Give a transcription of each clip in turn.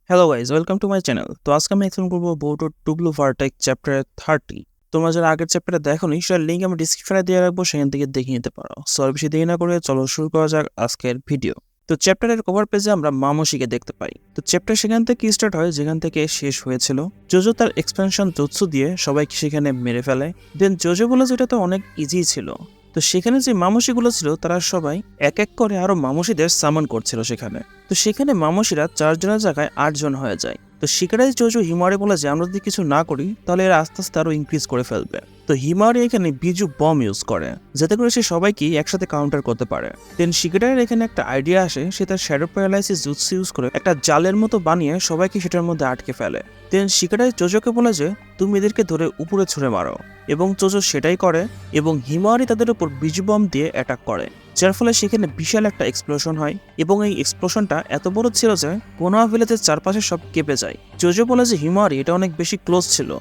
Hello guys, welcome to my channel. তো আজকে আমি এক্সপ্লেন করবো বোর্ড টুবলু ভার্টেক চ্যাপ্টার 30। তোমরা যারা আগের চ্যাপ্টারটা দেখোনি সেটার লিঙ্ক আমি ডিসক্রিপশনে দিয়ে রাখবো, সেখান থেকে দেখে নিতে পারো। সো আর বেশি দেরি না করে চলো শুরু করা যাক আজকের ভিডিও। তো চ্যাপ্টারের কভার পেজে আমরা মামোশিকে দেখতে পাই। তো চ্যাপ্টার সেখান থেকে স্টার্ট হয় যেখান থেকে শেষ হয়েছিল। জোজো তার এক্সপেনশন জুৎসু দিয়ে সবাইকে সেখানে মেরে ফেলে। দেন জোজো বলে যেটা তো অনেক ইজি ছিল। তো সেখানে যে মামোশিগুলো ছিল তারা সবাই এক এক করে আরো মামোশিদের সামন করছিল সেখানে। তো সেখানে মামোশিরা 4 জনের জায়গায় 8 জন হয়ে যায়। তো শিকারাই জোজো হিমারে বলে যে আমরা যদি কিছু না করি তাহলে এরা আস্তে আস্তে আরো ইনক্রিজ করে ফেলবে। তো হিমারি এখানে বিজু বম ইউজ করে যাতে করে সে সবাইকে একসাথে কাউন্টার করতে পারে। দেন শিকারের এখানে একটা আইডিয়া আসে, সে তার শ্যাডো প্যারালাইসিস জুৎসু ইউজ করে একটা জালের মতো বানিয়ে সবাইকে সেটার মধ্যে আটকে ফেলে। দেন শিকারাই জোজোকে বলে যে তুমি এদেরকে ধরে উপরে ছুঁড়ে মারো, এবং জোজো সেটাই করে এবং হিমারি তাদের উপর বিজু বম দিয়ে অ্যাটাক করে, যার ফলে সেখানে বিশাল একটা এক্সপ্লোশন হয়। এবং এই এক্সপ্লোশনটা এত বড় ছিল যে কোনোয়া ভিলেজের চারপাশে সব কেঁপে যায়। জোজো বলে যে হিমারি এটা অনেক বেশি ক্লোজ ছিল।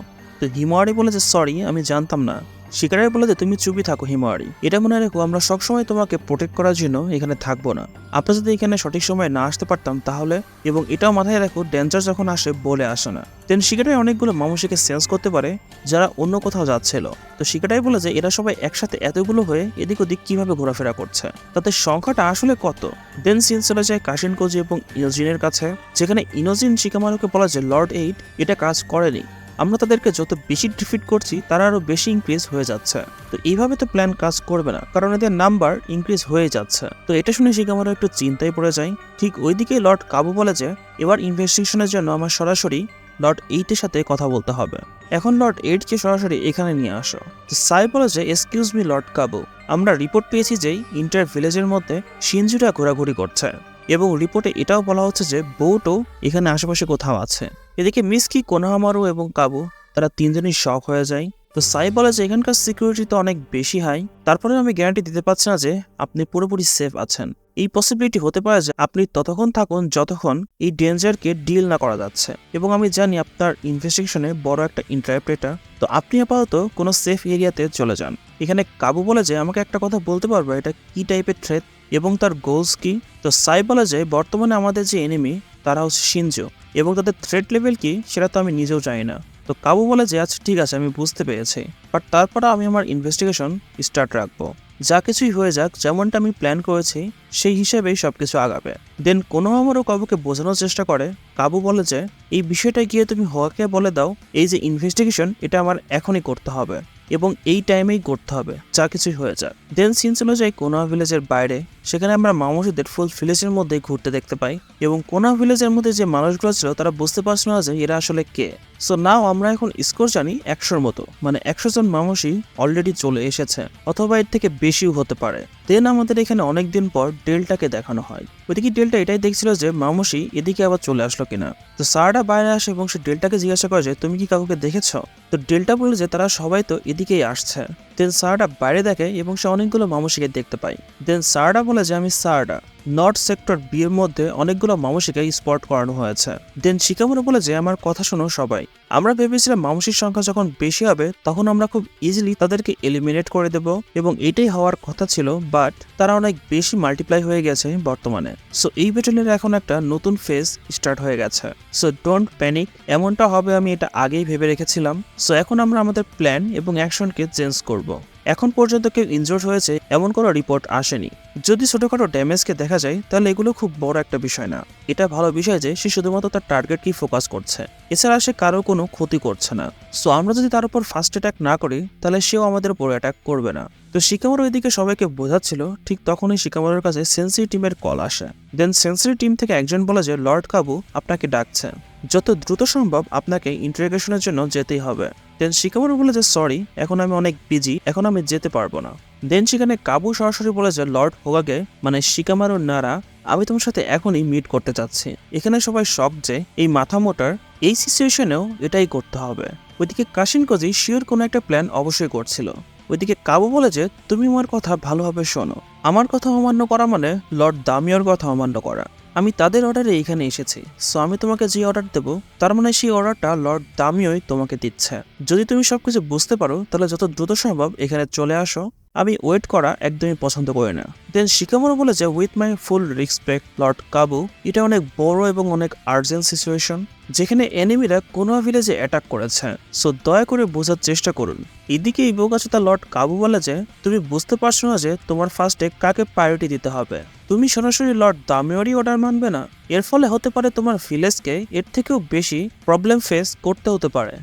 তো হিমারি বলে যে সরি, আমি জানতাম না। শিকারের বলে যে তুমি চুপই থাকো হিমারি, এটা মনে রেখো আমরা সবসময় তোমাকে প্রোটেক্ট করার জন্য এখানে থাকবো না। আমরা যদি এখানে সঠিক সময় না আসতে পারতাম তাহলে, এবং এটাও মাথায় রাখো ডেঞ্জার যখন আসে বলে আসে না। দেন শিকারাই অনেকগুলো মামুশিকে সেন্স করতে পারে যারা অন্য কোথাও যাচ্ছিল। তো শিকারাই বলে যে এরা সবাই একসাথে এতগুলো হয়ে এদিক ওদিক কিভাবে ঘোরাফেরা করছে, তাদের সংখ্যাটা আসলে কত। দেন সিন চলে যায় কাশিন কোজি এবং ইনোজিনের কাছে, যেখানে ইনোজিন শিকামারুকে বলা যে লর্ড 8 এটা কাজ করেনি, আমরা তাদেরকে যত বেশি ডিফিট করছি তারা আরো বেশি ইনক্রিজ হয়ে যাচ্ছে। তো এইভাবে তো প্ল্যান কাজ করবে না, কারণ এদের নাম্বার ইনক্রিজ হয়ে যাচ্ছে। তো এটা শুনে শিকামারু একটু চিন্তায় পড়ে যায়। ঠিক ওইদিকে লর্ড কাবু বলে যে এবার ইনভেস্টিগেশনের জন্য আমার সরাসরি লর্ড 8 এর সাথে কথা বলতে হবে। এখন লর্ড 8 কে সরাসরি এখানে নিয়ে আসো। তো সাই বলে যে এক্সকিউজ মি লর্ড কাবু, আমরা রিপোর্ট পেয়েছি যে ইন্টার ভিলেজের মধ্যে শিনজুরা ঘোরাঘুরি করছে, এবং রিপোর্টে এটাও বলা হচ্ছে যে বোটো এখানে আশেপাশে কোথাও আছে। এদিকে মিসকি, কোনোহামারু এবং কাবু তারা তিনজনই শক হয়ে যায়। তো সাই বলে যে এখানকার সিকিউরিটি তো অনেক বেশি হাই, তারপরে আমি গ্যারান্টি দিতে পারছি না যে আপনি পুরোপুরি সেফ আছেন। এই পসিবিলিটি হতে পারে যে আপনি ততক্ষণ থাকুন যতক্ষণ এই ডেঞ্জারকে ডিল না করা যাচ্ছে, এবং আমি জানি আপনার ইনভেস্টিগেশনে বড় একটা ইন্টারেস্ট এটা। তো আপনি আপাতত কোনো সেফ এরিয়াতে চলে যান। এখানে কাবু বলে যে আমাকে একটা কথা বলতে পারবে এটা কি টাইপের থ্রেট এবং তার গোলস কি। তো সাই বলে যে বর্তমানে আমাদের যে এনিমি তারা হচ্ছে শিনজো, এবং তাদের থ্রেট লেভেল কি সেটা তো আমি নিজেও জানি না। তো কাবু বলে যে আচ্ছা ঠিক আছে, আমি বুঝতে পেরেছি, বাট তারপরে আমি আমার ইনভেস্টিগেশন স্টার্ট রাখবো। যা কিছুই হয়ে যাক, যেমনটা আমি প্ল্যান করেছি সেই হিসেবেই সবকিছু আগাবে। দেন কোনোহামারু কাবুকে বোঝানোর চেষ্টা করে। কাবু বলে যে এই বিষয়টা গিয়ে তুমি হোয়াকে বলে দাও, এই যে ইনভেস্টিগেশন এটা আমার এখনই করতে হবে এবং এই টাইমেই করতে হবে, যা কিছুই হয়ে যাক। দেন সিন চলে যায় কোনোয়া ভিলেজের বাইরে, সেখানে আমরা মামুশিদের ফুল ভিলেজের মধ্যে ঘুরতে দেখতে পাই, এবং কোনোয়া ভিলেজের মধ্যে যে মানুষগুলো ছিল তারা বুঝতে পারছিল না যে এরা আসলে কে। সো নাও আমরা এখন স্কোর জানি 100-র মতো, মানে 100 জন মামুশি অলরেডি চলে এসেছে, অথবা এর থেকে বেশিও হতে পারে। দেন আমাদের এখানে অনেকদিন পর ডেলটাকে দেখানো হয়। ওইদিকে ডেলটা এটাই দেখছিল যে মামুশি এদিকে আবার চলে আসলো কিনা। তো সারাটা বাইরে আসে এবং সে ডেলটাকে জিজ্ঞাসা করে যে তুমি কি কাউকে দেখেছ। তো ডেলটা বলে যে তারা সবাই তো এদিকেই আসছে। দেন সারাটা বাইরে দেখে এবং সে অনেকগুলো মামুশিকে দেখতে পায়। দেন সারাটা বলে যে আমি সারাটা, নর্থ সেক্টর বি এর মধ্যে অনেকগুলো মামুশিকে স্পট করানো হয়েছে। দেন শিকামুরা বলে যে আমার কথা শোনো সবাই, আমরা ভেবেছিলাম মামুশির সংখ্যা যখন বেশি হবে তখন আমরা খুব ইজিলি তাদেরকে এলিমিনেট করে দেব, এবং এটাই হওয়ার কথা ছিল, বাট তারা অনেক বেশি মাল্টিপ্লাই হয়ে গেছে বর্তমানে। সো এই ব্যাটেলের এখন একটা নতুন ফেজ স্টার্ট হয়ে গেছে। সো ডোন্ট প্যানিক, এমনটা হবে আমি এটা আগেই ভেবে রেখেছিলাম। সো এখন আমরা আমাদের প্ল্যান এবং অ্যাকশনকে চেঞ্জ করব। এখন পর্যন্ত কেউ ইনজোর্ড হয়েছে এমন কোনো রিপোর্ট আসেনি। যদি ছোটখাটো ড্যামেজকে দেখা যায় তাহলে এগুলো খুব বড় একটা বিষয় না। এটা ভালো বিষয় যে সে শুধুমাত্র তার টার্গেটকেই ফোকাস করছে, এছাড়া সে কারো কোনো ক্ষতি করছে না। সো আমরা যদি তার উপর ফার্স্ট অ্যাটাক না করি তাহলে সেও আমাদের উপর অ্যাটাক করবে না। তো শিকামারু এদিকে সবাইকে বোঝাচ্ছিল, ঠিক তখনই শিকামারুর কাছে সেন্সি টিমের কল আসে। দেন সেন্সি টিম থেকে একজন বলে যে লর্ড কাবু আপনাকে ডাকছে, যত দ্রুত সম্ভব আপনাকে ইন্টারোগেশনের জন্য যেতেই হবে। দেন শিকামারু বলে যে সরি, এখন আমি অনেক বিজি, এখন আমি যেতে পারবো না। দেন সেখানে কাবু সরাসরি বলে যে লর্ড হোগাকে, মানে শিকামারু নারা, আমি তোমার সাথে এখনই মিট করতে চাচ্ছি। এখানে সবাই শক যে এই মাথা মোটার এই সিচুয়েশনেও এটাই করতে হবে। ওইদিকে কাশিন কোজি শিওর কোনো একটা প্ল্যান অবশ্যই করছিল। ওইদিকে কাবু বলে যে তুমি আমার কথা ভালোভাবে শোনো, আমার কথা অমান্য করা মানে লর্ড দামিওর কথা অমান্য করা। আমি তাদের অর্ডারে এখানে এসেছি, সো আমি তোমাকে যে অর্ডার দেবো তার মানে সেই অর্ডারটা লর্ড দামিওই তোমাকে দিচ্ছে। যদি তুমি সবকিছু বুঝতে পারো তাহলে যত দ্রুত সম্ভব এখানে চলে আসো, আমি ওয়েট করা একদমই পছন্দ করি না। দেন শিকামোরো বলে যে with my full respect Lord কাবু, এটা অনেক বড় এবং অনেক আর্জেন্ট সিচুয়েশন যেখানে এনিমিরা কোনো ভিলেজে অ্যাটাক করেছে, সো দয়া করে বোঝার চেষ্টা করুন। এদিকে ইবোগাচোতা লর্ড কাবু বলে যে তুমি বুঝতে পারছো না যে তোমার ফার্স্টে কাকে প্রায়োরিটি দিতে হবে। তুমি সরাসরি লর্ড দামিওরই অর্ডার মানবে না, এর ফলে হতে পারে তোমার ভিলেজকে এর থেকেও বেশি প্রবলেম ফেস করতে হতে পারে।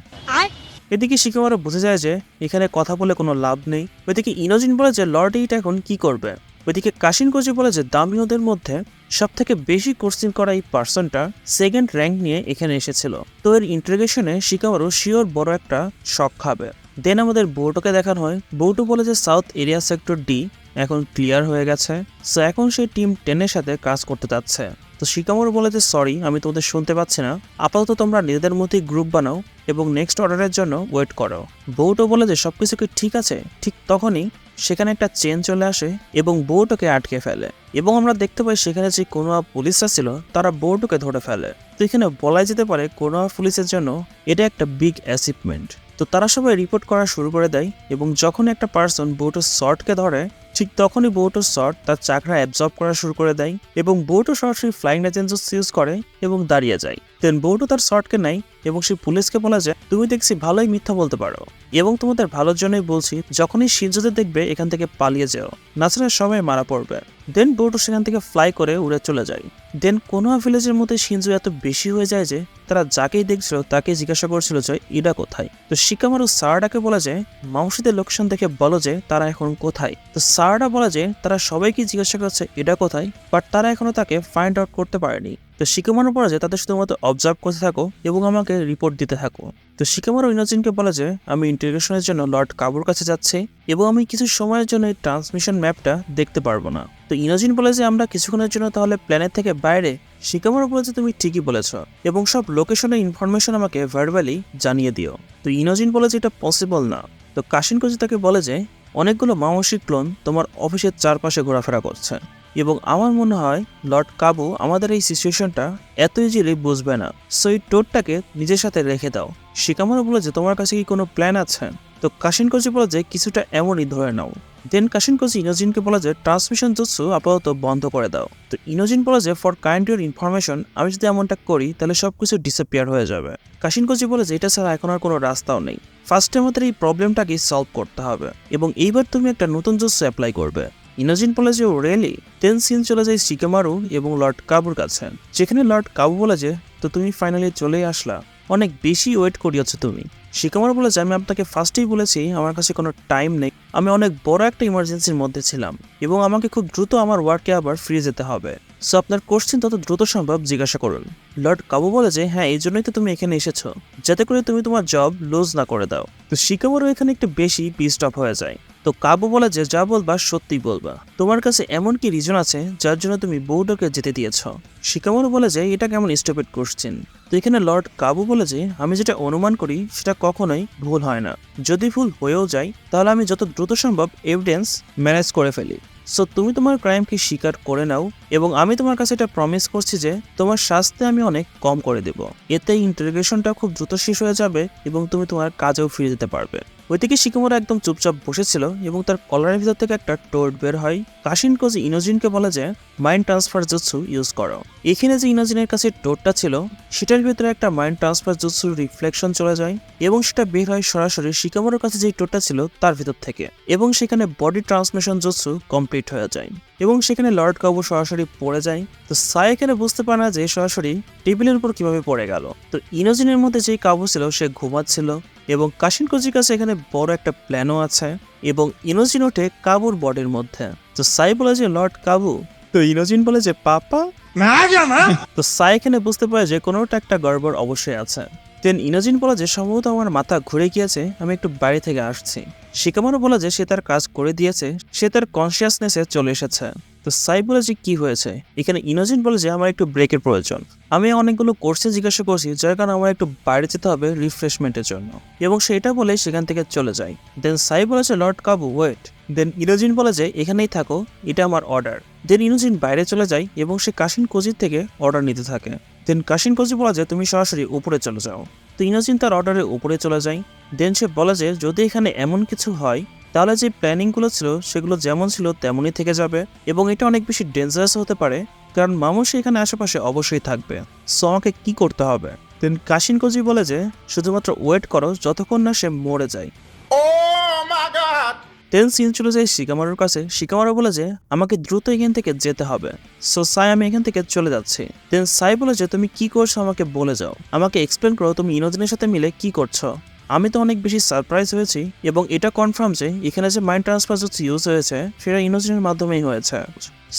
এদিকে শিকামারো বুঝে যায় যে এখানে কথা বলে কোনো লাভ নেই। ওইদিকে ইনোজিন বলে যে লর্ড এইটা এখন কি করবে। ওইদিকে কাশিনকোজি বলে যে দামিওদের মধ্যে সব থেকে বেশি কোর্সিং করা এই পার্সনটা সেকেন্ড র্যাঙ্ক নিয়ে এখানে এসেছিল, তো এর ইন্টারোগেশনে শিকামারো শিওর বড় একটা শক খাবে। দেন আমাদের বৌটোকে দেখানো হয়। বৌটো বলে যে সাউথ এরিয়া সেক্টর ডি এখন ক্লিয়ার হয়ে গেছে, সো এখন সেই টিম 10-এর সাথে কাজ করতে যাচ্ছে। তো শিকামোরো বলে যে সরি, আমি তোমাদের শুনতে পাচ্ছি না, আপাতত তোমরা নিজেদের মধ্যেই গ্রুপ বানাও এবং নেক্সট অর্ডারের জন্য ওয়েট করো। বউটো বলে যে সবকিছু কি ঠিক আছে। ঠিক তখনই সেখানে একটা চেন চলে আসে এবং বউটোকে আটকে ফেলে, এবং আমরা দেখতে পাই সেখানে যে কোনোয়া পুলিশরা ছিল তারা বউটোকে ধরে ফেলে। তো এখানে বলাই যেতে পারে কোনোয়া পুলিশের জন্য এটা একটা বিগ অ্যাচিভমেন্ট। তো তারা সবাই রিপোর্ট করা শুরু করে দেয়, এবং যখন একটা পার্সন বউটোর শর্টকে ধরে ঠিক তখনই বউটোর শর্ট তার চাকরা অ্যাবজর্ব করা শুরু করে দেয়, এবং বউটো সরাসরি ফ্লাইং রেজেন্স ইউজ করে এবং দাঁড়িয়ে যায়। দেন বউটো তার শর্টকে নেয় এবং সে পুলিশকে বলা যায় তুমি দেখছি ভালোই মিথ্যা বলতে পারো, এবং তোমাদের ভালোর জন্যই বলছি, যখনই শিনজোদের দেখবে এখান থেকে পালিয়ে যাও, নাছাড়া সবাই মারা পড়বে। দেন বউটো সেখান থেকে ফ্লাই করে উড়ে চলে যায়। দেন কোনোয়া ভিলেজের মধ্যে শিনজো এত বেশি হয়ে যায় যে তারা যাকেই দেখছিল তাকে জিজ্ঞাসা করছিল যে ইডা কোথায়। তো শিকামারু সারাডাকে বলা যায় মাউসিদের লোকেশন দেখে বলো যে তারা এখন কোথায়। তো সারাডা বলা যে তারা সবাইকে জিজ্ঞাসা করছে ইডা কোথায়, বাট তারা এখনো তাকে ফাইন্ড আউট করতে পারেনি। তো শিকামারু বলা যায় তাদের শুধুমাত্র অবজার্ভ করতে থাকো এবং আমাকে রিপোর্ট দিতে থাকো। তো শিকামারু ইনোজিনকে বলা যে আমি ইন্টারোগেশনের জন্য লর্ড কাবুর কাছে যাচ্ছি এবং আমি কিছু সময়ের জন্য এই ট্রান্সমিশন ম্যাপটা দেখতে পারবো না। তো ইনোজিন বলে যে আমরা কিছুক্ষণের জন্য তাহলে প্ল্যানেট থেকে বাইরে। শিকামারু বলে যে তুমি ঠিকই বলেছ এবং সব লোকেশনের ইনফরমেশন আমাকে ভার্বালি জানিয়ে দিও। তো ইনোজিন বলে যে এটা পসিবল না। তো কাশিনকোজি তাকে বলে যে অনেকগুলো মাওসি ক্লোন তোমার অফিসের চারপাশে ঘোরাফেরা করছে, এবং আমার মনে হয় লর্ড কাবু আমাদের এই সিচুয়েশনটা এত ইজিলি বুঝবে না, সো এই টোটটাকে নিজের সাথে রেখে দাও। শিকামারু বলে যে তোমার কাছে কি কোনো প্ল্যান আছে। তো কাশিনকোজি বলে যে কিছুটা এমনই ধরে নাও। দেন কাশিনকোজি ইনোজিনকে বলা যে ট্রান্সমিশন জুৎসু আপাতত বন্ধ করে দাও। তো ইনোজিন বলে যে ফর কাইন্ড ইউর ইনফরমেশন, আমি যদি এমনটা করি তাহলে সবকিছু ডিসঅ্যাপিয়ার হয়ে যাবে। কাশিনকোজি বলে যে এটা ছাড়া এখন আর কোনো রাস্তাও নেই, ফার্স্টে আমাদের এই প্রবলেমটাকে সলভ করতে হবে এবং এইবার তুমি একটা নতুন জুৎসু অ্যাপ্লাই করবে। ইনোজিন বলে যে ও রিয়েলি। দেন সিন চলে যায় শিকামারু এবং লর্ড কাবুর কাছে, যেখানে লর্ড কাবু বলে যে তো তুমি ফাইনালি চলে আসলা, অনেক বেশি ওয়েট করিয়েছ তুমি। শিকামারু বলে যে আমি আপনাকে ফার্স্টেই বলেছি আমার কাছে কোনো টাইম নেই, আমি অনেক বড় একটা ইমার্জেন্সির মধ্যে ছিলাম এবং আমাকে খুব দ্রুত আমার ওয়ার্কে আবার ফিরে যেতে হবে, সো আপনার কোশ্চেন তত দ্রুত সম্ভব জিজ্ঞাসা করুন। লর্ড কাবু বলে যে হ্যাঁ, এই জন্যই তো তুমি এখানে এসেছো, যাতে করে তুমি তোমার জব লুজ না করে দাও। তো শিকামারু এখানে একটু বেশি পিসড অফ হয়ে যায়। তো কাবু বলে যে যা বলবা সত্যি বলবা, তোমার কাছে এমন কি রিজন আছে যার জন্য তুমি বউটাকে যেতে দিয়েছ। শিকামারু বলে যে এটা কেমন স্টুপিড কোশ্চেন। তো এখানে লর্ড কাবু বলে যে আমি যেটা অনুমান করি সেটা কখনোই ভুল হয় না, যদি ভুল হয়েও যায় তাহলে আমি যত দ্রুত সম্ভব এভিডেন্স ম্যানেজ করে ফেলি। সো তুমি তোমার ক্রাইমকে স্বীকার করে নাও এবং আমি তোমার কাছে এটা প্রমিস করছি যে তোমার শাস্তি আমি অনেক কম করে দেব, এতে ইন্টারোগেশনটা খুব দ্রুত শেষ হয়ে যাবে এবং তুমি তোমার কাজেও ফিরে যেতে পারবে। ওইদিকে শিকামারু একদম চুপচাপ বসেছিল এবং তার কলারের ভিতর থেকে একটা টোড বের হয়। কাশিনকোজি ইনোজিনকে বলে যে মাইন্ড ট্রান্সফার জুৎসু ইউজ করো। এখানে যে ইনোজিনের কাছে টোডটা ছিল সেটার ভিতরে একটা মাইন্ড ট্রান্সফার জুৎসুর রিফ্লেকশন চলে যায় এবং সেটা বের হয় সরাসরি শিকামারুর কাছে যে টোডটা ছিল তার ভিতর থেকে, এবং সেখানে বডি ট্রান্সমিশন জুৎসু কমপ্লিট হয়ে যায় এবং সেখানে লর্ড কাবু সরাসরি পড়ে যায়। তো সাই এখানে বুঝতে পারে না যে সরাসরি টেবিলের উপর কিভাবে পড়ে গেল। তো ইনোজিনের মধ্যে যেই কাবু ছিল সে ঘুমাচ্ছিল এবং কাশিনকোজির কাছে এখানে বড় একটা প্ল্যানও আছে এবং ইনোজিন ওঠে কাবুর বডির মধ্যে। তো সাই বলে যে লর্ড কাবু। তো ইনোজিন বলে যে পাপা। তো সাই এখানে বুঝতে পারে যে কোনোটা একটা গড়বড় অবশ্যই আছে। দেন ইনোজিন বলে যে সম্ভবত আমার মাথা ঘুরে গিয়েছে, আমি একটু বাইরে থেকে আসছি। শিকামারু বলে যে সে তার কাজ করে দিয়েছে, সে তার কনসিয়াসনেসে চলে এসেছে। তো সাই বলে যে কি হয়েছে, এখানে ইনোজেন বলে যে আমার একটু ব্রেকের প্রয়োজন। আমি অনেকগুলো কোর্সে জিজ্ঞাসা করছি যার কারণে আমার একটু বাইরে যেতে হবে রিফ্রেশমেন্টের জন্য, এবং সেটা বলে সেখান থেকে চলে যায়। দেন সাই বলেছে লর্ড কাবু ওয়েট। দেন ইনোজিন বলে যে এখানেই থাকো, এটা আমার অর্ডার। দেন ইনোজিন বাইরে চলে যায় এবং সে কাশিন কোজির থেকে অর্ডার নিতে থাকে। দেন কাশিন কোজি বলে যে তুমি সরাসরি উপরে চলে যাও। তো ইনোজিন তার অর্ডারে উপরে চলে যায়। দেন সে বলে যে যদি এখানে এমন কিছু হয় তাহলে যে প্ল্যানিংগুলো ছিল সেগুলো যেমন ছিল তেমনই থেকে যাবে, এবং এটা অনেক বেশি ডেঞ্জারাস হতে পারে কারণ মামুশি এখানে আশেপাশে অবশ্যই থাকবে। সো আমাকে কি করতে হবে? দেন কাশিন কোজি বলে যে শুধুমাত্র ওয়েট করো যতক্ষণ না সে মরে যায়। দেন সিন চলে যায় শিকামারুর কাছে। শিকামারু বলে যে আমাকে দ্রুত এখান থেকে যেতে হবে। সো সাই আমি এখান থেকে চলে যাচ্ছি। দেন সাই বলে যে তুমি কি করছো আমাকে বলে যাও, আমাকে এক্সপ্লেন করো তুমি ইনোজিনের সাথে মিলে কি করছো। আমি তো অনেক বেশি সারপ্রাইজ হয়েছি, এবং এটা কনফার্ম যে এখানে যে মাইন্ড ট্রান্সফার ইউজ হয়েছে সেটা ইনোজিনের মাধ্যমেই হয়েছে।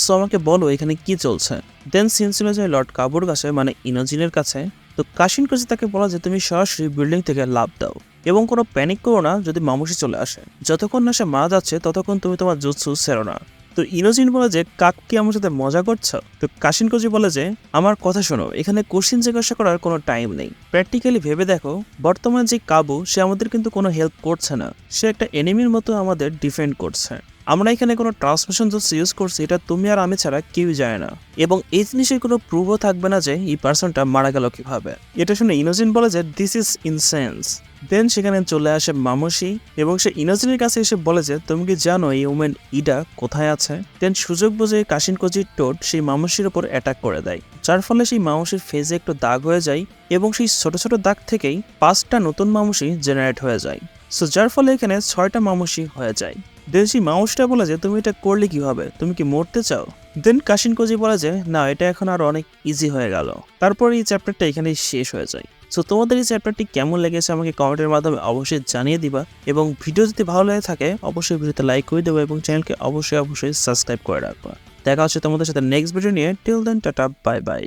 সো আমাকে বলো এখানে কি চলছে। দেন সিন চলে যায় লর্ড কাবুর কাছে, মানে ইনোজিনের কাছে। তো কাশিন কোজি তাকে বলা যে তুমি সরাসরি বিল্ডিং থেকে লাফ দাও এবং কোনো প্যানিক করো না যদি মামুশি চলে আসে। যতক্ষণ না সে মারা যাচ্ছে ততক্ষণ তুমি তোমার জুৎসু ছেড়ো না। তো ইনোজিন বলে যে কাক কি আমার সাথে মজা করছো? তো কাশিন কোজি বলে যে আমার কথা শোনো, এখানে কোশ্চেন জিজ্ঞাসা করার কোনো টাইম নেই। প্র্যাকটিক্যালি ভেবে দেখো, বর্তমানে যে কাবু সে আমাদের কিন্তু কোনো হেল্প করছে না, সে একটা এনিমির মতো আমাদের ডিফেন্ড করছে। আমরা এখানে কোনো ট্রান্সমিশন ইউজ করছি এটা তুমি আর আমি ছাড়া কেউই জানে না, এবং এই জিনিসের কোনো প্রুভও থাকবে না যে এই পার্সনটা মারা গেল কিভাবে। এটা শুনে ইনোজিন বলে যে দিস ইজ ইনসেন্স। দেন সেখানে চলে আসে মামুশি এবং সে ইনোজিনের কাছে এসে বলে যে তুমি কি জানো এই ওমেন ইডা কোথায় আছে? দেন সুযোগ বুঝে কাশিন কোজির টোট সেই মামুশির উপর অ্যাটাক করে দেয়, যার ফলে সেই মামুশির ফেসে একটু দাগ হয়ে যায়, এবং সেই ছোট ছোট দাগ থেকেই 5টা নতুন মামুশি জেনারেট হয়ে যায়। সো যার ফলে এখানে 6টা মামুশি হয়ে যায়। দেন সেই মাউসটা বলে যে তুমি এটা করলে কিভাবে, তুমি কি মরতে চাও? দেন কাশিন কোজি বলে যে না, এটা এখন আর অনেক ইজি হয়ে গেল। তারপর এই চ্যাপ্টারটা এখানেই শেষ হয়ে যায়। সো তোমাদের এই চ্যাপ্টারটি কেমন লেগেছে আমাকে কমেন্টের মাধ্যমে অবশ্যই জানিয়ে দিবা, এবং ভিডিও যদি ভালো লেগে থাকে অবশ্যই ভিডিওতে লাইক করে দেবো এবং চ্যানেলকে অবশ্যই সাবস্ক্রাইব করে রাখবা। দেখা হচ্ছে তোমাদের সাথে নেক্সট ভিডিও নিয়ে। Till then tata, bye by.